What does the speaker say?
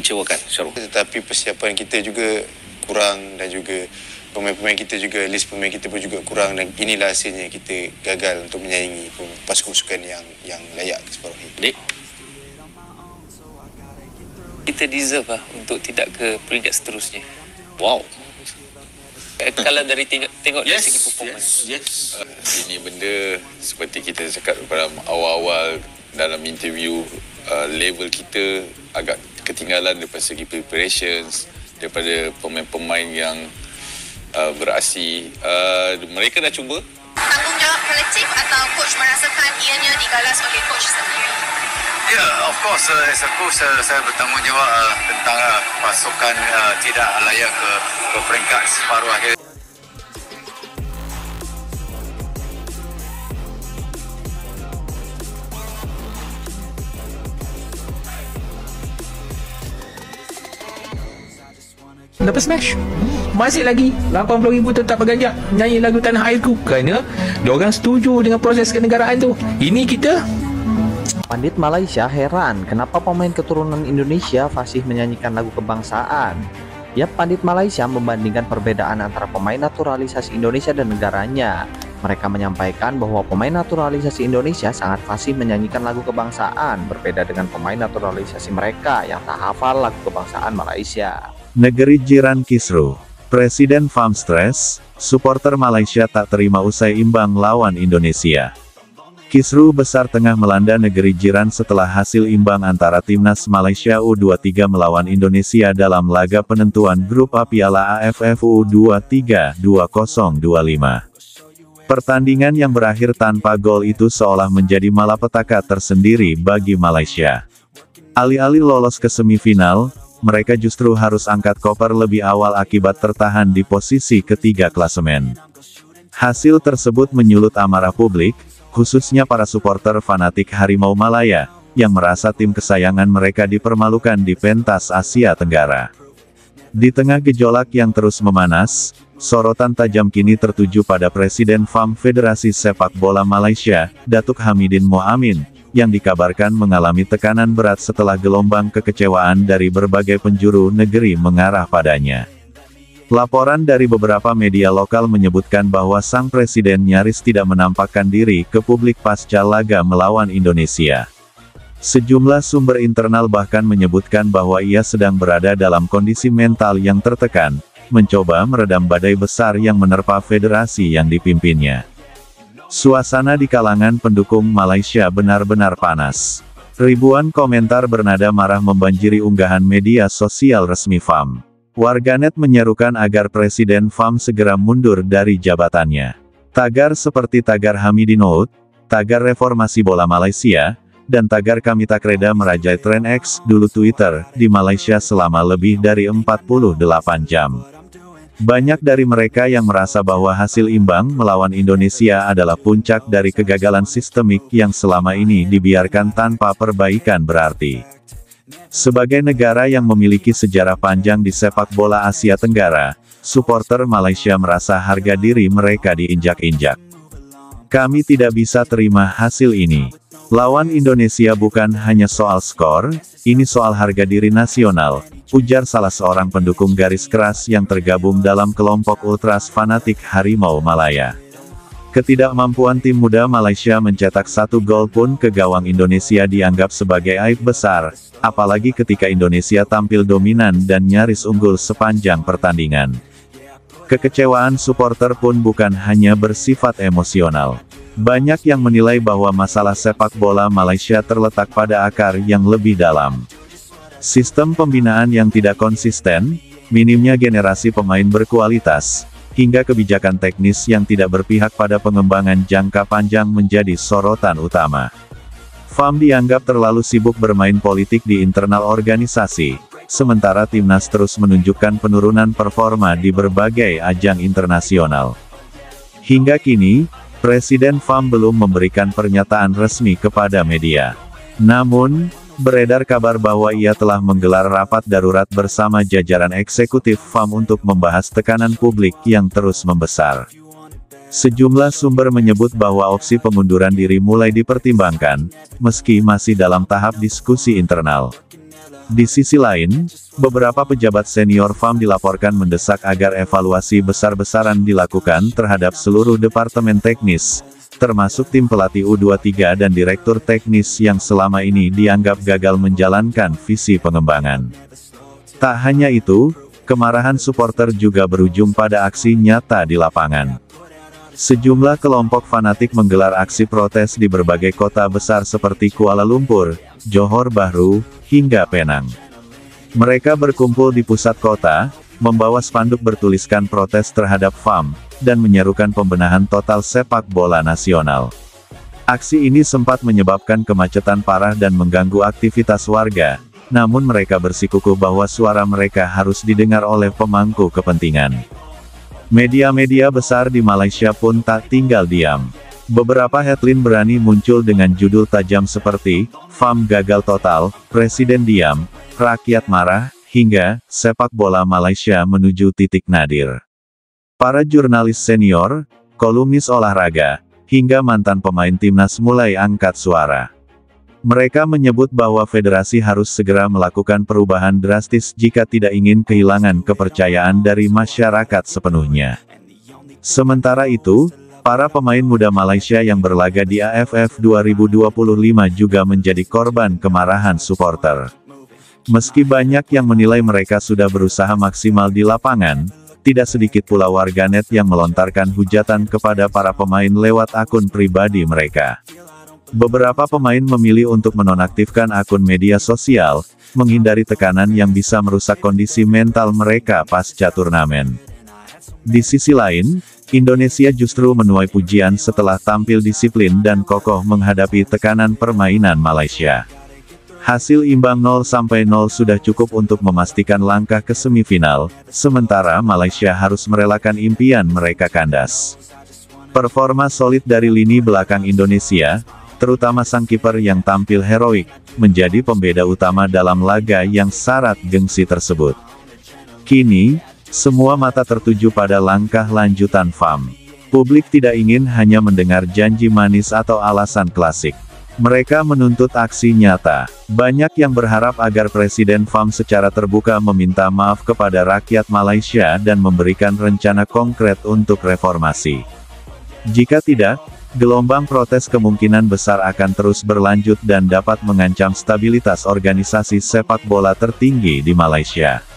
mengecewakan, Syarul? Tetapi persiapan kita juga kurang dan juga pemain-pemain kita juga, list pemain kita pun juga kurang, dan inilah hasilnya kita gagal untuk menyaingi pasukan sukan yang layak ke separuh akhir. Dek, kita deserve untuk tidak ke peringkat seterusnya. Wow. Kalau dari tengok dari segi performance. Yes. Ini benda seperti kita cakap pada awal-awal dalam interview, level kita agak ketinggalan daripada segi preparations, daripada pemain-pemain yang beraksi. Mereka dah cuba. Tanggungjawab kolektif atau coach merasakan ianya digalas oleh coach sendiri? Ya, of course, as a coach, saya bertanggungjawab tentang pasukan tidak layak ke peringkat separuh akhir. Dapat smash. Masih lagi 80,000 tetap berganjak nyanyi lagu Tanah Airku kerana diorang setuju dengan proses kenegaraan tu. Ini kita. Pandit Malaysia heran kenapa pemain keturunan Indonesia fasih menyanyikan lagu kebangsaan. Ya, Pandit Malaysia membandingkan perbedaan antara pemain naturalisasi Indonesia dan negaranya. Mereka menyampaikan bahwa pemain naturalisasi Indonesia sangat fasih menyanyikan lagu kebangsaan, berbeda dengan pemain naturalisasi mereka yang tak hafal lagu kebangsaan Malaysia. Negeri jiran kisruh. Presiden FAM stres, supporter Malaysia tak terima usai imbang lawan Indonesia. Kisruh besar tengah melanda negeri jiran setelah hasil imbang antara timnas Malaysia U23 melawan Indonesia dalam laga penentuan grup A Piala AFF U23 2025. Pertandingan yang berakhir tanpa gol itu seolah menjadi malapetaka tersendiri bagi Malaysia. Alih-alih lolos ke semifinal, mereka justru harus angkat koper lebih awal akibat tertahan di posisi ketiga klasemen. Hasil tersebut menyulut amarah publik, khususnya para supporter fanatik Harimau Malaya, yang merasa tim kesayangan mereka dipermalukan di pentas Asia Tenggara. Di tengah gejolak yang terus memanas, sorotan tajam kini tertuju pada Presiden FAM Federasi Sepak Bola Malaysia, Datuk Hamidin Moamin, yang dikabarkan mengalami tekanan berat setelah gelombang kekecewaan dari berbagai penjuru negeri mengarah padanya. Laporan dari beberapa media lokal menyebutkan bahwa sang presiden nyaris tidak menampakkan diri ke publik pasca laga melawan Indonesia. Sejumlah sumber internal bahkan menyebutkan bahwa ia sedang berada dalam kondisi mental yang tertekan, mencoba meredam badai besar yang menerpa federasi yang dipimpinnya. Suasana di kalangan pendukung Malaysia benar-benar panas. Ribuan komentar bernada marah membanjiri unggahan media sosial resmi FAM. Warganet menyerukan agar Presiden FAM segera mundur dari jabatannya. Tagar seperti tagar Hamidinout, tagar Reformasi Bola Malaysia, dan tagar Kami Takreda merajai tren X, dulu Twitter, di Malaysia selama lebih dari 48 jam. Banyak dari mereka yang merasa bahwa hasil imbang melawan Indonesia adalah puncak dari kegagalan sistemik yang selama ini dibiarkan tanpa perbaikan berarti. Sebagai negara yang memiliki sejarah panjang di sepak bola Asia Tenggara, supporter Malaysia merasa harga diri mereka diinjak-injak. Kami tidak bisa terima hasil ini. Lawan Indonesia bukan hanya soal skor, ini soal harga diri nasional, ujar salah seorang pendukung garis keras yang tergabung dalam kelompok ultras fanatik Harimau Malaya. Ketidakmampuan tim muda Malaysia mencetak 1 gol pun ke gawang Indonesia dianggap sebagai aib besar, apalagi ketika Indonesia tampil dominan dan nyaris unggul sepanjang pertandingan. Kekecewaan supporter pun bukan hanya bersifat emosional. Banyak yang menilai bahwa masalah sepak bola Malaysia terletak pada akar yang lebih dalam. Sistem pembinaan yang tidak konsisten, minimnya generasi pemain berkualitas, hingga kebijakan teknis yang tidak berpihak pada pengembangan jangka panjang menjadi sorotan utama. FAM dianggap terlalu sibuk bermain politik di internal organisasi, sementara timnas terus menunjukkan penurunan performa di berbagai ajang internasional. Hingga kini, Presiden FAM belum memberikan pernyataan resmi kepada media. Namun, beredar kabar bahwa ia telah menggelar rapat darurat bersama jajaran eksekutif FAM untuk membahas tekanan publik yang terus membesar. Sejumlah sumber menyebut bahwa opsi pengunduran diri mulai dipertimbangkan, meski masih dalam tahap diskusi internal. Di sisi lain, beberapa pejabat senior FAM dilaporkan mendesak agar evaluasi besar-besaran dilakukan terhadap seluruh departemen teknis, termasuk tim pelatih U23 dan direktur teknis yang selama ini dianggap gagal menjalankan visi pengembangan. Tak hanya itu, kemarahan supporter juga berujung pada aksi nyata di lapangan. Sejumlah kelompok fanatik menggelar aksi protes di berbagai kota besar seperti Kuala Lumpur, Johor Bahru, hingga Penang. Mereka berkumpul di pusat kota, membawa spanduk bertuliskan protes terhadap FAM, dan menyerukan pembenahan total sepak bola nasional. Aksi ini sempat menyebabkan kemacetan parah dan mengganggu aktivitas warga, namun mereka bersikukuh bahwa suara mereka harus didengar oleh pemangku kepentingan. Media-media besar di Malaysia pun tak tinggal diam. Beberapa headline berani muncul dengan judul tajam seperti, FAM gagal total, Presiden diam, rakyat marah, hingga, sepak bola Malaysia menuju titik nadir. Para jurnalis senior, kolumnis olahraga, hingga mantan pemain timnas mulai angkat suara. Mereka menyebut bahwa federasi harus segera melakukan perubahan drastis jika tidak ingin kehilangan kepercayaan dari masyarakat sepenuhnya. Sementara itu, para pemain muda Malaysia yang berlaga di AFF 2025 juga menjadi korban kemarahan supporter. Meski banyak yang menilai mereka sudah berusaha maksimal di lapangan, tidak sedikit pula warganet yang melontarkan hujatan kepada para pemain lewat akun pribadi mereka. Beberapa pemain memilih untuk menonaktifkan akun media sosial, menghindari tekanan yang bisa merusak kondisi mental mereka pasca turnamen. Di sisi lain, Indonesia justru menuai pujian setelah tampil disiplin dan kokoh menghadapi tekanan permainan Malaysia. Hasil imbang 0-0 sudah cukup untuk memastikan langkah ke semifinal, sementara Malaysia harus merelakan impian mereka kandas. Performa solid dari lini belakang Indonesia, terutama sang kiper yang tampil heroik, menjadi pembeda utama dalam laga yang syarat gengsi tersebut. Kini, semua mata tertuju pada langkah lanjutan FAM. Publik tidak ingin hanya mendengar janji manis atau alasan klasik. Mereka menuntut aksi nyata. Banyak yang berharap agar Presiden FAM secara terbuka meminta maaf kepada rakyat Malaysia dan memberikan rencana konkret untuk reformasi. Jika tidak, gelombang protes kemungkinan besar akan terus berlanjut dan dapat mengancam stabilitas organisasi sepak bola tertinggi di Malaysia.